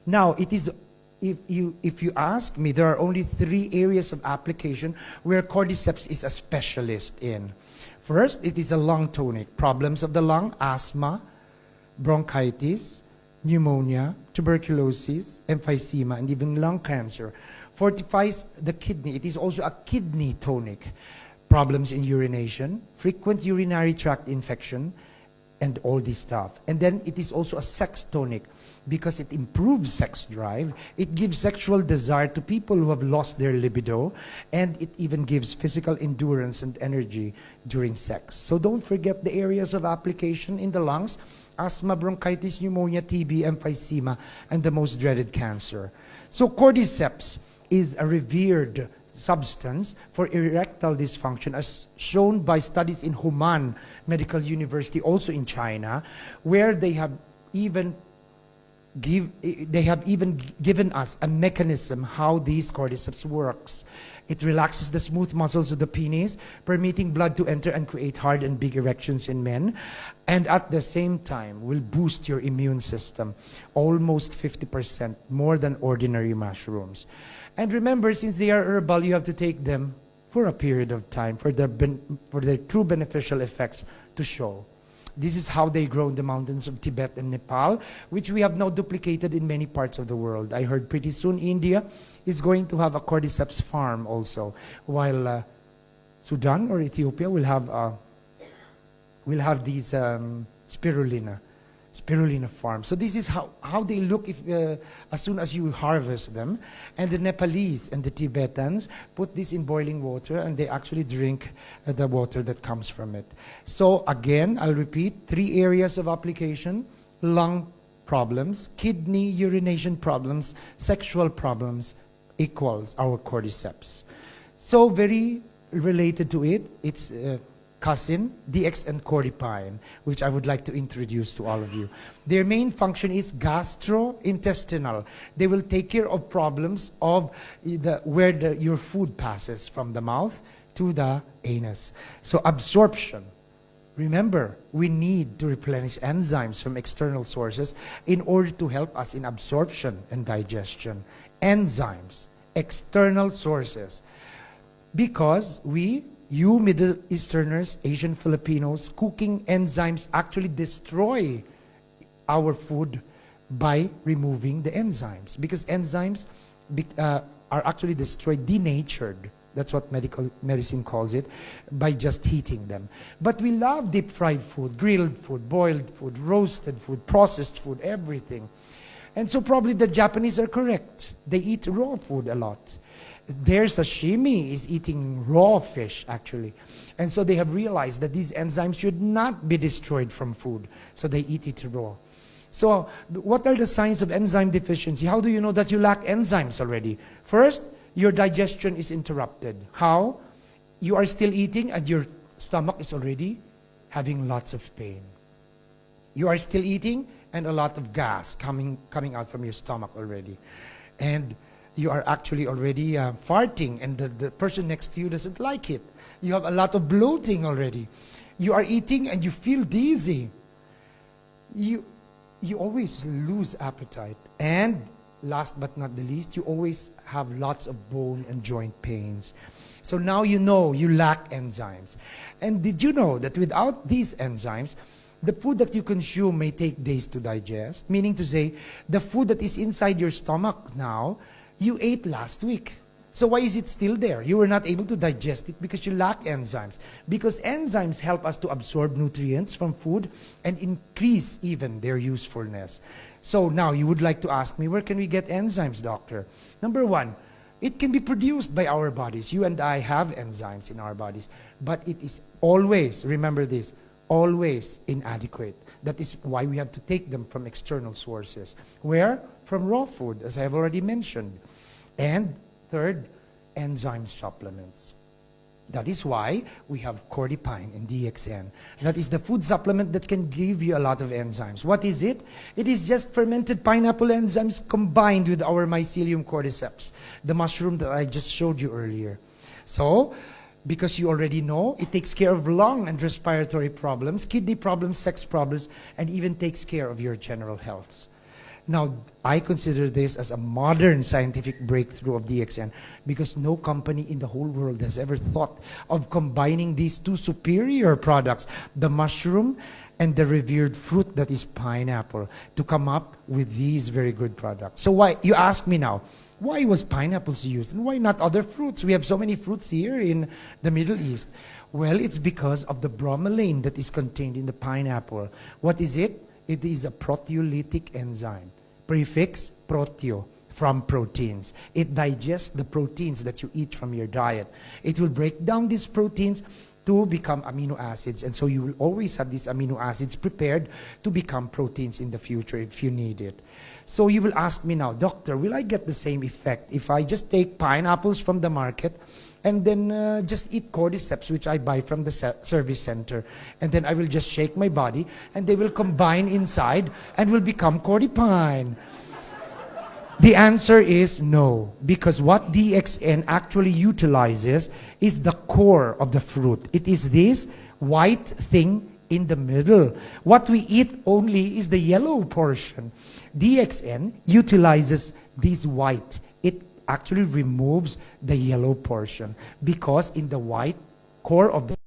Now, it is, if you ask me, there are only 3 areas of application where Cordyceps is a specialist in. First, it is a lung tonic. Problems of the lung, asthma, bronchitis, pneumonia, tuberculosis, emphysema, and even lung cancer. Fortifies the kidney. It is also a kidney tonic. Problems in urination, frequent urinary tract infection, and all this stuff. And then it is also a sex tonic because it improves sex drive. It gives sexual desire to people who have lost their libido, and it even gives physical endurance and energy during sex. So don't forget the areas of application in the lungs: asthma, bronchitis, pneumonia, TB, emphysema, and the most dreaded cancer. So Cordyceps is a revered substance for erectile dysfunction, as shown by studies in Human Medical University, also in China, where they have even given us a mechanism how these Cordyceps works. It relaxes the smooth muscles of the penis, permitting blood to enter and create hard and big erections in men, and at the same time will boost your immune system almost 50% more than ordinary mushrooms. And remember, since they are herbal, you have to take them for a period of time for their true beneficial effects to show. This is how they grow in the mountains of Tibet and Nepal, which we have now duplicated in many parts of the world. I heard pretty soon India is going to have a Cordyceps farm also, while Sudan or Ethiopia will have these spirulina farms. So this is how they look as soon as you harvest them. And the Nepalese and the Tibetans put this in boiling water, and they actually drink the water that comes from it. So again, I'll repeat, 3 areas of application: lung problems, kidney urination problems, sexual problems equals our Cordyceps. So very related to it, it's cousin, DXN Cordyceps, which I would like to introduce to all of you. Their main function is gastrointestinal. They will take care of problems of where your food passes from the mouth to the anus. So absorption. Remember, we need to replenish enzymes from external sources in order to help us in absorption and digestion. Enzymes, external sources. Because you Middle Easterners, Asian Filipinos, cooking enzymes actually destroy our food by removing the enzymes. Because enzymes are actually destroyed, denatured. That's what medicine calls it, by just heating them. But we love deep fried food, grilled food, boiled food, roasted food, processed food, everything. And so probably the Japanese are correct. They eat raw food a lot. Their sashimi is eating raw fish, actually. And so they have realized that these enzymes should not be destroyed from food. So they eat it raw. So what are the signs of enzyme deficiency? How do you know that you lack enzymes already? First, your digestion is interrupted. How? You are still eating and your stomach is already having lots of pain. You are still eating and a lot of gas coming out from your stomach already. And you are actually already farting, and the person next to you doesn't like it. You have a lot of bloating already. You are eating and you feel dizzy. You always lose appetite. And last but not the least, you always have lots of bone and joint pains. So now you know you lack enzymes. And did you know that without these enzymes, the food that you consume may take days to digest? Meaning to say, the food that is inside your stomach now, you ate last week. So why is it still there? You were not able to digest it because you lack enzymes. Because enzymes help us to absorb nutrients from food and increase even their usefulness. So now you would like to ask me, where can we get enzymes, doctor? Number 1, it can be produced by our bodies. You and I have enzymes in our bodies. But it is always, remember this, always inadequate. That is why we have to take them from external sources. Where? From raw food, as I have already mentioned. And third, enzyme supplements. That is why we have Cordyceps and DXN. That is the food supplement that can give you a lot of enzymes. What is it? It is just fermented pineapple enzymes combined with our Mycelium cordyceps, the mushroom that I just showed you earlier. So, because you already know, it takes care of lung and respiratory problems, kidney problems, sex problems, and even takes care of your general health. Now, I consider this as a modern scientific breakthrough of DXN because no company in the whole world has ever thought of combining these two superior products, the mushroom and the revered fruit that is pineapple, to come up with these very good products. So why, you ask me now, why was pineapples used and why not other fruits? We have so many fruits here in the Middle East. Well, it's because of the bromelain that is contained in the pineapple. What is it? It is a proteolytic enzyme. Prefix proteo, from proteins. It digests the proteins that you eat from your diet. It will break down these proteins to become amino acids, and so you will always have these amino acids prepared to become proteins in the future if you need it. So you will ask me now, doctor, will I get the same effect if I just take pineapples from the market and then just eat cordyceps, which I buy from the service center, and then I will just shake my body and they will combine inside and will become cordipine? The answer is no, because what DXN actually utilizes is the core of the fruit. It is this white thing in the middle. What we eat only is the yellow portion. DXN utilizes this white. It actually removes the yellow portion because in the white core of the